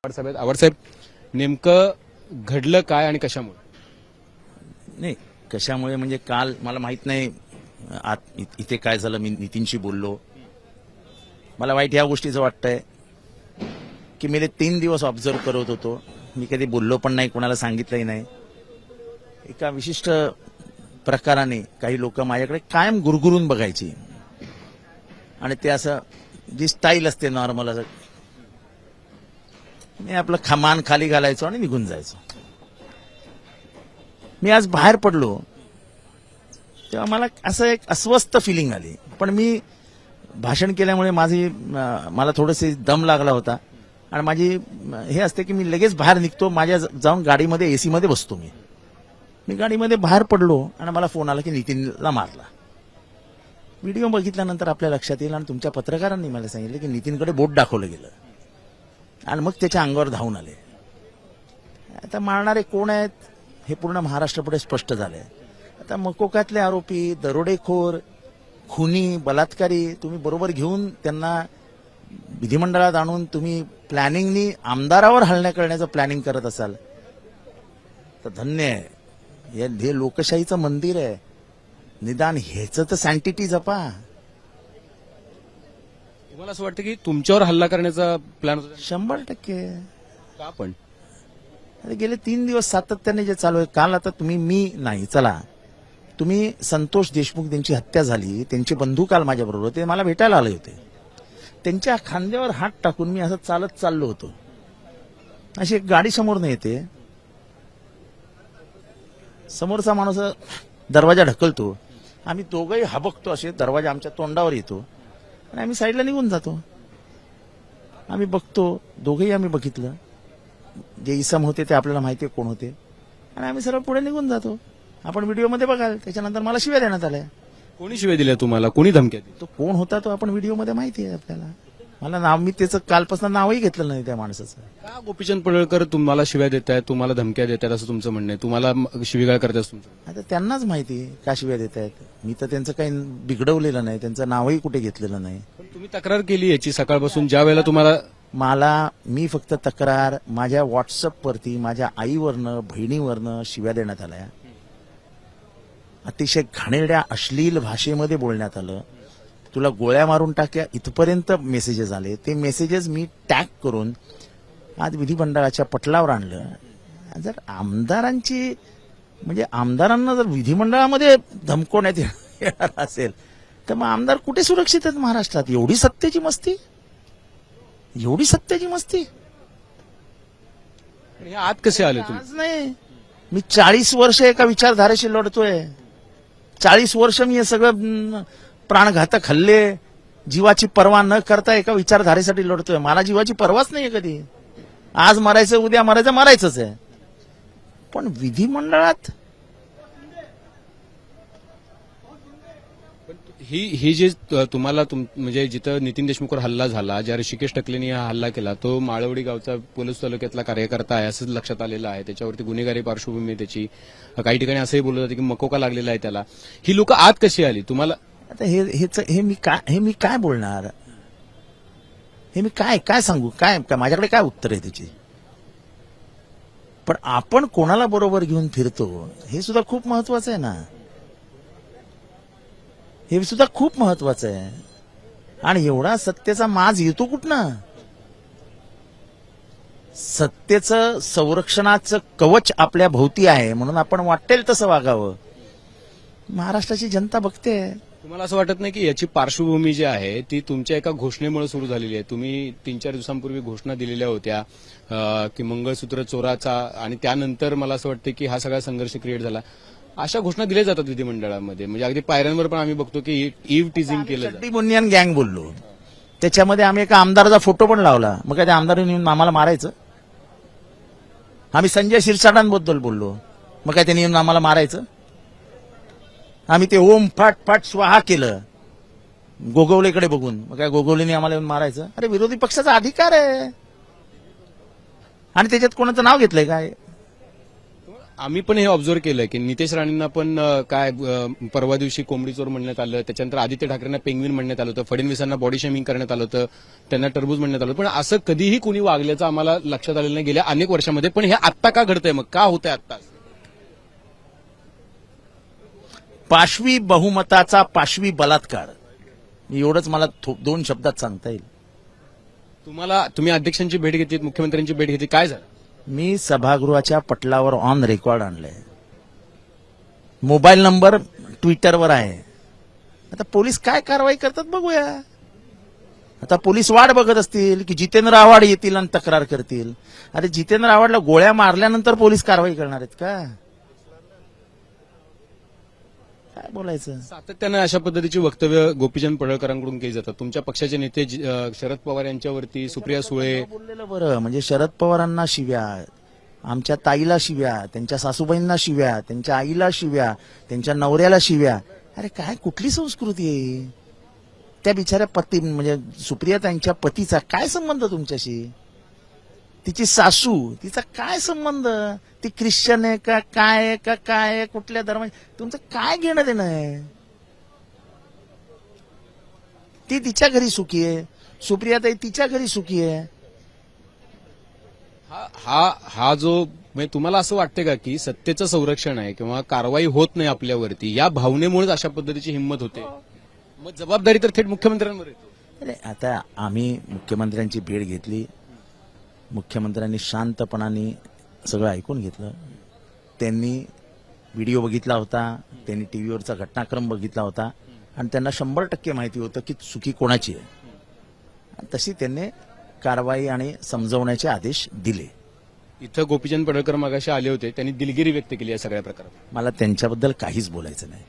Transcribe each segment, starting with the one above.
आवडसाहेब, नेमकं घडलं काय आणि कशामुळे? नाही, कशामुळे म्हणजे काल मला माहित नाही इथे काय झालं. मी नितीनशी बोललो. मला वाईट ह्या गोष्टीचं वाटतंय की मी 3 दिवस ऑब्झर्व करत होतो. मी कधी बोललो पण नाही, कोणाला सांगितलंही नाही. एका विशिष्ट प्रकाराने काही लोक माझ्याकडे कायम गुरगुरून बघायची आणि ते असं जी स्टाईल असते नॉर्मल, असं मी आपलं खमान खाली घालायचो आणि निघून जायचो. मी आज बाहेर पडलो तेव्हा मला असं एक अस्वस्थ फिलिंग आली. पण मी भाषण केल्यामुळे मला थोडंसं दम लागला होता आणि माझी हे असते की मी लगेच बाहेर निघतो. माझ्या जाऊन गाडीमध्ये एसी मध्ये बसतो. मी गाडीमध्ये बाहेर पडलो आणि मला फोन आला की नितीनला मारला. व्हिडिओ बघितल्यानंतर आपल्या लक्षात येईल आणि तुमच्या पत्रकारांनी मला सांगितलं की नितीनकडे बोट दाखवलं गेलं आणि मग त्याच्या अंगावर धावून आले. आता मारणारे कोण आहेत हे पूर्ण महाराष्ट्रापुढे स्पष्ट झालंय. आता मकोकातले आरोपी, दरोडेखोर, खुनी, बलात्कारी तुम्ही बरोबर घेऊन त्यांना विधिमंडळात आणून तुम्ही प्लॅनिंगनी आमदारावर हल्ला करण्याचं प्लॅनिंग करत असाल तर धन्य आहे. हे लोकशाहीचं मंदिर आहे. निदान ह्याचं तर सँटिटी जपा. तुम्हाला असं वाटतं की तुमच्यावर हल्ला करण्याचा प्लॅन? 100%. का पण? अरे गेले 3 दिवस सातत्याने जे चालू आहे. काल आता मी नाही, चला तुम्ही संतोष देशमुख, त्यांची हत्या झाली, त्यांचे बंधू काल माझ्याबरोबर होते, मला भेटायला आले होते. त्यांच्या खांद्यावर हात टाकून मी असं चालत चाललो होतो. अशी एक गाडी समोर नाही येते, समोरचा माणूस दरवाजा ढकलतो, आम्ही दोघंही हबकतो, असे दरवाजा आमच्या तोंडावर येतो आणि आम्ही साईडला निघून जातो. आम्ही बघतो, दोघंही आम्ही बघितलं. जे इसम होते ते आपल्याला माहिती आहे कोण होते आणि आम्ही सरळ पुढे निघून जातो. आपण व्हिडिओमध्ये बघाल. त्याच्यानंतर मला शिव्या देण्यात आल्या. कोणी शिवाय दिल्या तुम्हाला? कोणी धमक्या दिल्या? तो कोण होता तो आपण व्हिडिओमध्ये माहिती आहे आपल्याला. मला नाव, मी त्याचं कालपासून नावही घेतलं नाही त्या माणसाचं. का गोपीचंद पडळकर तुम्हाला शिव्या देत आहेत, तुम्हाला धमक्या देत आहेत असं तुमचं म्हणणं आहे? तुम्हाला शिवीगाळ करतात तुमचं? आता त्यांनाच माहिती का शिव्या देत आहेत. मी तर त्यांचं काही बिघडवलेलं नाही, त्यांचं नावही कुठे घेतलेलं नाही. पण तुम्ही तक्रार केली याची सकाळपासून, ज्या वेळेला तुम्हाला मी फक्त तक्रार माझ्या व्हॉट्सअपवरती माझ्या आईवरनं, बहिणीवरनं शिव्या देण्यात आल्या. अतिशय घाणेरड्या अश्लील भाषेमध्ये बोलण्यात आलं. तुला गोळ्या मारून टाक्या इथपर्यंत मेसेजेस आले. ते मेसेजेस मी टॅग करून आज विधिमंडळाच्या पटलावर आणलं. जर आमदारांची म्हणजे आमदारांना जर विधिमंडळामध्ये धमकवण्यात येणार असेल तर मग आमदार कुठे सुरक्षित आहेत महाराष्ट्रात? एवढी सत्तेची मस्ती, एवढी सत्तेची मस्ती. आत कसे आले तुम्ही? आज नाही, मी 40 वर्ष एका विचारधारेशी लढतोय. 40 वर्ष मी हे सगळं प्राणघातक हल्ले, जीवाची पर्वा न करता एका विचारधारेसाठी लढतोय. मला जीवाची पर्वाच नाहीये कधी. आज मरायचं, उद्या मरायचंच आहे. पण विधिमंडळात ही जे तुम्हाला म्हणजे जिथं नितीन देशमुखवर हल्ला झाला, ज्या ऋषिकेश टकलेंनी हा हल्ला केला, तो माळवडी गावचा पोलीस तालुक्यातला कार्यकर्ता आहे असंच लक्षात आलेलं आहे. त्याच्यावरती गुन्हेगारी पार्श्वभूमी त्याची. काही ठिकाणी असंही बोललं जातं की मकोका लागलेला आहे त्याला. ही लोक आत कशी आली तुम्हाला? आता हे मी काय बोलणार? हे मी काय सांगू? काय माझ्याकडे काय उत्तर आहे त्याची? पण आपण कोणाला बरोबर घेऊन फिरतो हे सुद्धा खूप महत्वाचं आहे ना. हे सुद्धा खूप महत्वाचं आहे. आणि एवढा सत्तेचा माज येतो कुठनं? सत्तेचं संरक्षणाचं कवच आपल्या भोवती आहे म्हणून आपण वाटेल तसं वागावं. महाराष्ट्राची जनता बघते. तुम्हाला असं वाटत नाही की याची पार्श्वभूमी जी आहे ती तुमच्या एका घोषणेमुळे सुरू झालेली आहे? तुम्ही 3-4 दिवसांपूर्वी घोषणा दिलेल्या होत्या की मंगळसूत्र चोराचा, आणि त्यानंतर मला असं वाटतं की हा सगळा संघर्ष क्रिएट झाला. अशा घोषणा दिल्या जातात विधिमंडळामध्ये, म्हणजे अगदी पायऱ्यांवर पण आम्ही बघतो की इव्ह टीझिंग केलं जातं. चड्डी बुनियान गँग बोललो, त्याच्यामध्ये आम्ही एका आमदाराचा फोटो पण लावला. मग काय त्या आमदारांनी येऊन आम्हाला मारायचं? आम्ही संजय शिरसाटांबद्दल बोललो, मग काय त्यांनी येऊन आम्हाला मारायचं? आम्ही ते ओम फाट स्वाहा केलं गोगवलेकडे बघून, मग काय गोगवलेने आम्हाला येऊन मारायचं? अरे विरोधी पक्षाचा अधिकार आहे आणि त्याच्यात कोणाचं नाव घेतलंय काय? आम्ही पण हे ऑब्झर्व्ह केलं की नितेश राणेंना पण परवा दिवशी कोंबडी चोर म्हणण्यात आलं, त्याच्यानंतर आदित्य ठाकरेंना पेंग्विन म्हणण्यात आलं होतं, फडणवीसांना बॉडी शेमिंग करण्यात आलं होतं, त्यांना टरबूज म्हणण्यात आलं होतं. पण असं कधीही कुणी वागल्याचं आम्हाला लक्षात आलेलं नाही गेल्या अनेक वर्षामध्ये. पण हे आत्ता का घडतंय, मग का होतंय आत्ता? पाशवी बहुमताचा पाशवी बलात्कार, एवढंच मला 2 शब्दात सांगता येईल. तुम्ही अध्यक्षांची भेट घेतली, मुख्यमंत्र्यांची भेट घेतली, काय झालं? मी सभागृहाच्या पटलावर ऑन रेकॉर्ड आणलंय, मोबाईल नंबर ट्विटरवर आहे. आता पोलीस काय कारवाई करतात बघूया. आता पोलीस वाट बघत असतील की जितेंद्र आव्हाड येतील आणि तक्रार करतील. अरे जितेंद्र आव्हाडला गोळ्या मारल्यानंतर पोलीस कारवाई करणार आहेत का? काय बोलायचं. सातत्यानं अशा पद्धतीची वक्तव्य गोपीचंद पडळकरांकडून केली जातात. तुमच्या पक्षाचे नेते शरद पवार यांच्यावरती, सुप्रिया सुळे. बोललेलं बरं, म्हणजे शरद पवारांना शिव्या, आमच्या ताईला शिव्या, त्यांच्या सासूबाईंना शिव्या, त्यांच्या आईला शिव्या, त्यांच्या नवऱ्याला शिव्या. अरे काय कुठली संस्कृती आहे? त्या बिचाऱ्या पती म्हणजे सुप्रिया त्यांच्या पतीचा काय संबंध तुमच्याशी? तिची सासू, तिचा काय संबंध? ती ख्रिश्चन आहे का काय आहे का काय आहे, कुठल्या धर्माची, तुमचं काय घेणं देणं आहे? ती तिच्या घरी सुखी आहे, सुप्रियाताई तिच्या घरी सुखी आहे. हा जो म्हणजे तुम्हाला असं वाटतं का की सत्तेचं संरक्षण आहे किंवा कारवाई होत नाही आपल्यावरती, या भावनेमुळेच अशा पद्धतीची हिंमत होते? मग जबाबदारी तर थेट मुख्यमंत्र्यांवर येते. अरे आता आम्ही मुख्यमंत्र्यांची भेट घेतली, मुख्यमंत्र्यांनी शांतपणाने सगळं ऐकून घेतलं. त्यांनी व्हिडिओ बघितला होता, त्यांनी टीव्हीवरचा घटनाक्रम बघितला होता आणि त्यांना 100% माहिती होतं की चुकी कोणाची आहे. तशी त्यांनी कारवाई आणि समजवण्याचे आदेश दिले. इथं गोपीचंद पडळकर मगाशी आले होते, त्यांनी दिलगिरी व्यक्त केली या सगळ्या प्रकारात. मला त्यांच्याबद्दल काहीच बोलायचं नाही.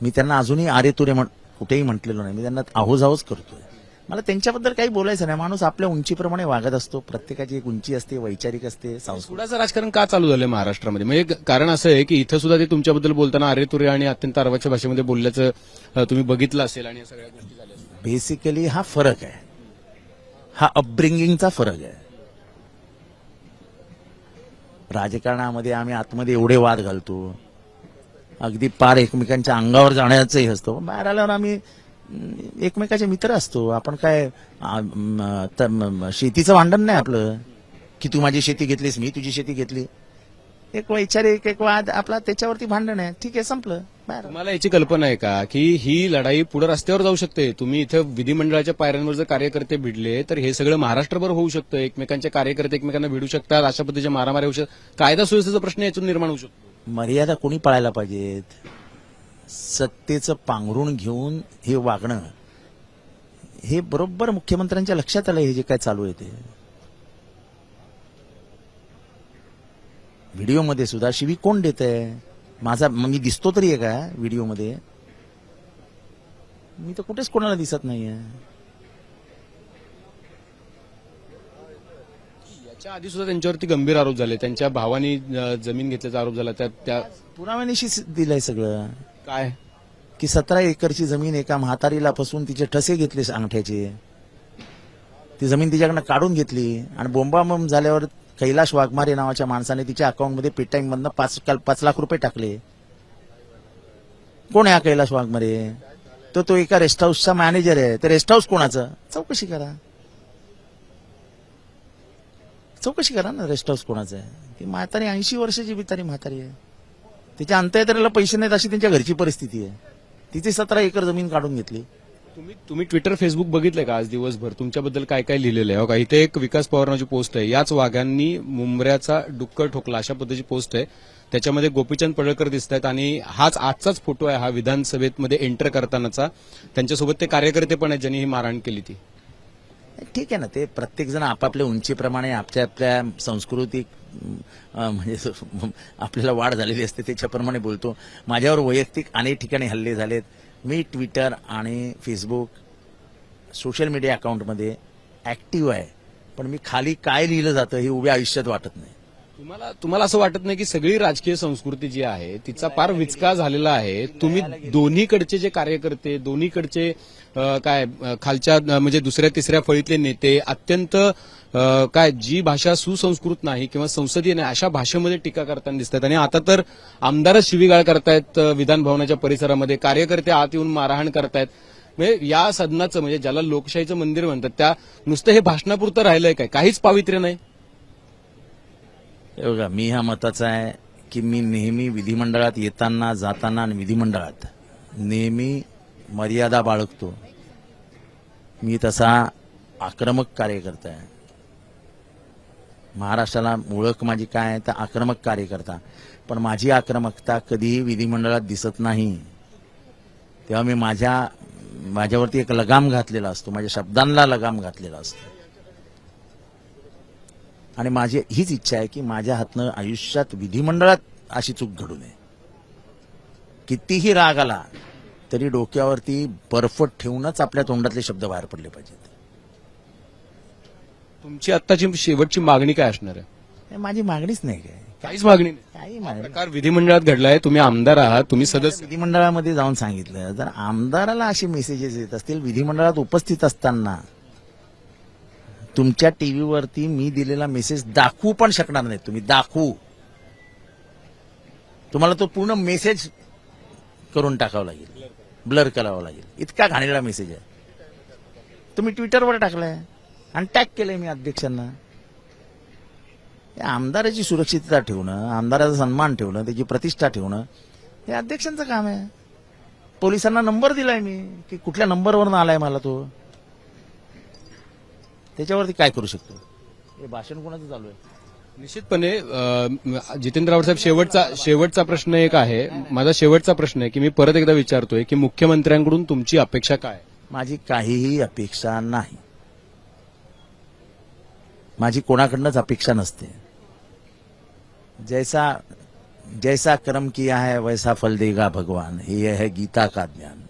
मी त्यांना अजूनही आरे तुरे कुठेही म्हटलेलो नाही. मी त्यांना आहोजाहोज करतोय. मला त्यांच्याबद्दल काही बोलायचं नाही. माणूस आपल्या उंचीप्रमाणे वागत असतो. प्रत्येकाची एक उंची असते, वैचारिक असते, सांस्कृतिक. सुडाचं राजकारण का चालू झालंय महाराष्ट्रामध्ये? म्हणजे कारण असं आहे की इथं सुद्धा ते तुमच्याबद्दल बोलताना अरे तुरे आणि अत्यंत अर्वाच्या भाषेमध्ये बोलल्याचं तुम्ही बघितलं असेल आणि या सगळ्या गोष्टी झाल्या असतील. बेसिकली हा फरक आहे, हा अपब्रिंगिंगचा फरक आहे. राजकारणामध्ये आम्ही आतमध्ये एवढे वाद घालतो, अगदी पार एकमेकांच्या अंगावर जाण्याचंही असतो. बाहेर आल्यावर आम्ही एकमेकाचे मित्र असतो. आपण काय शेतीचं भांडण नाही आपलं की तू माझी शेती घेतलीस, मी तुझी शेती घेतली. एक वैचारिक एक वाद आपला, त्याच्यावरती भांडण आहे. ठीक आहे, संपलं. बाहेर तुम्हाला याची कल्पना आहे का की ही लढाई पुढे रस्त्यावर जाऊ शकते? तुम्ही इथं विधिमंडळाच्या पायऱ्यांवर जर कार्यकर्ते भिडले तर हे सगळं महाराष्ट्रभर होऊ शकतं. एकमेकांचे कार्यकर्ते एकमेकांना भिडू शकतात, अशा पद्धतीच्या मारामारी होऊ शकतात. कायदा सुव्यवस्थेचा प्रश्न यातून निर्माण होऊ शकतो. मर्यादा कोणी पाळायला पाहिजेत. सत्तेचं पांघरून घेऊन हे वागणं, हे बरोबर मुख्यमंत्र्यांच्या लक्षात आलं. हे जे काय चालू आहे ते व्हिडिओमध्ये सुद्धा शिवी कोण देत आहे? मी दिसतो तरी आहे का व्हिडिओमध्ये? मी तर कुठेच कोणाला दिसत नाहीये. याच्या आधी सुद्धा त्यांच्यावरती गंभीर आरोप झाले. त्यांच्या भावानी जमीन घेतल्याचा आरोप झाला. त्या पुराव्यानिशी दिलंय सगळं. काय की 17 एकरची जमीन एका म्हातारीला फसवून तिचे ठसे घेतले अंगठ्याचे. ती जमीन तिच्याकडनं काढून घेतली आणि बोंबाबोंब झाल्यावर कैलाश वाघमारे नावाच्या माणसाने तिच्या अकाउंटमध्ये पेटीएम मधनं 5 लाख रुपये टाकले. कोण आहे हा कैलाश वाघमारे? तो एका रेस्ट हाऊसचा मॅनेजर आहे. ते रेस्ट हाऊस कोणाचं? चौकशी करा ना, रेस्ट हाऊस कोणाचं आहे. ती म्हातारी 80 वर्षाची बितारी म्हातारी आहे. तिच्या अंत्ययात्रेला पैसे नाहीत अशी त्यांच्या घरची परिस्थिती आहे. तिची 17 एकर जमीन काढून घेतली. तुम्ही ट्विटर फेसबुक बघितलंय का आज दिवसभर? तुमच्याबद्दल काय काय लिहिलेलं आहे? हो का, इथे एक विकास पवारांची पोस्ट आहे, याच वाघांनी मुंबऱ्याचा डुक्कर ठोकला, अशा पद्धतीची पोस्ट आहे. त्याच्यामध्ये गोपीचंद पडळकर दिसत आहेत आणि हाच आजचाच फोटो आहे हा विधानसभेमध्ये एंटर करतानाचा. त्यांच्यासोबत ते कार्यकर्ते पण आहेत ज्यांनी ही मारहाण केली. ती ठीक आहे ना, ते प्रत्येक जण आपापल्या उंचीप्रमाणे आपल्या सांस्कृतिक म्हणजे आपल्याला वाढ झालेली असते त्याच्याप्रमाणे बोलतो. माझ्यावर वैयक्तिक अनेक ठिकाणी हल्ले झालेत. मी ट्विटर आणि फेसबुक सोशल मीडिया अकाउंटमध्ये ऍक्टिव्ह आहे, पण मी खाली काय लिहिलं जातं हे उभ्या आयुष्यात वाटत नाही. तुम्हाला असं वाटत नाही की सगळी राजकीय संस्कृती जी आहे तिचा फार विचका झालेला आहे? तुम्ही दोन्हीकडचे जे कार्यकर्ते, दोन्हीकडचे खालच्या म्हणजे दुसऱ्या तिसऱ्या फळीतले नेते अत्यंत जी भाषा सुसंस्कृत नाही किंवा संसदीय नाही अशा भाषेमध्ये टीका करताना दिसतात आणि आता तर आमदारच शिवीगाळ करतायत विधान भवनाच्या परिसरामध्ये, कार्यकर्ते आत येऊन मारहाण करतायत. म्हणजे या सदनाचं म्हणजे ज्याला लोकशाहीचं मंदिर म्हणतात त्या नुसतं हे भाषणापुरतं राहिलंय काय? काहीच पावित्र्य नाही. हे बघा, मी ह्या मताचा आहे की मी नेहमी विधिमंडळात येताना जाताना आणि विधिमंडळात नेहमी मर्यादा बाळगतो. मी तसा आक्रमक कार्यकर्ता आहे. महाराष्ट्राला ओळख माझी काय आहे तर आक्रमक कार्यकर्ता. पण माझी आक्रमकता कधीही विधिमंडळात दिसत नाही. तेव्हा मी माझ्यावरती एक लगाम घातलेला असतो, माझ्या शब्दांना लगाम घातलेला असतो. आणि माझी हीच इच्छा आहे की माझ्या हातनं आयुष्यात विधिमंडळात अशी चूक घडू नये. कितीही राग आला तरी डोक्यावरती बर्फ ठेवूनच आपल्या तोंडातले शब्द बाहेर पडले पाहिजेत. तुमची आत्ताची शेवटची मागणी काय असणार आहे? हे माझी मागणीच नाही काय, काहीच मागणी नाही. काही मागणी. प्रकार विधिमंडळात घडलाय, तुम्ही आमदार आहात, तुम्ही सदस्य. विधिमंडळामध्ये जाऊन सांगितलं, जर आमदाराला असे मेसेजेस येत असतील विधिमंडळात उपस्थित असताना, तुमच्या टीव्हीवरती मी दिलेला मेसेज दाखवू पण शकणार नाही. तुम्ही दाखवू, तुम्हाला तो पूर्ण मेसेज करून टाकावा लागेल, ब्लर करावा लागेल. इतका घाणेरडा मेसेज आहे. तुम्ही ट्विटरवर टाकलाय आणि टॅग केलंय मी अध्यक्षांना. आमदाराची सुरक्षितता ठेवणं, आमदाराचा सन्मान ठेवणं, त्याची प्रतिष्ठा ठेवणं हे अध्यक्षांचं काम आहे. पोलिसांना नंबर दिलाय मी की कुठल्या नंबरवरून आलाय मला तो, त्याच्यावरती काय करू शकतो. हे भाषण कोणाचं चालू आहे? निश्चितपणे जितेंद्र आव्हाड साहेब, शेवटचा प्रश्न एक आहे. माझा शेवटचा प्रश्न आहे की मी परत एकदा विचारतोय की मुख्यमंत्र्यांकडून तुमची अपेक्षा काय? माझी काहीही अपेक्षा नाही. माझी कोणाकडनंच अपेक्षा नसते. जैसा कर्म किया है वैसा फल देगा भगवान, हे है गीता का ज्ञान.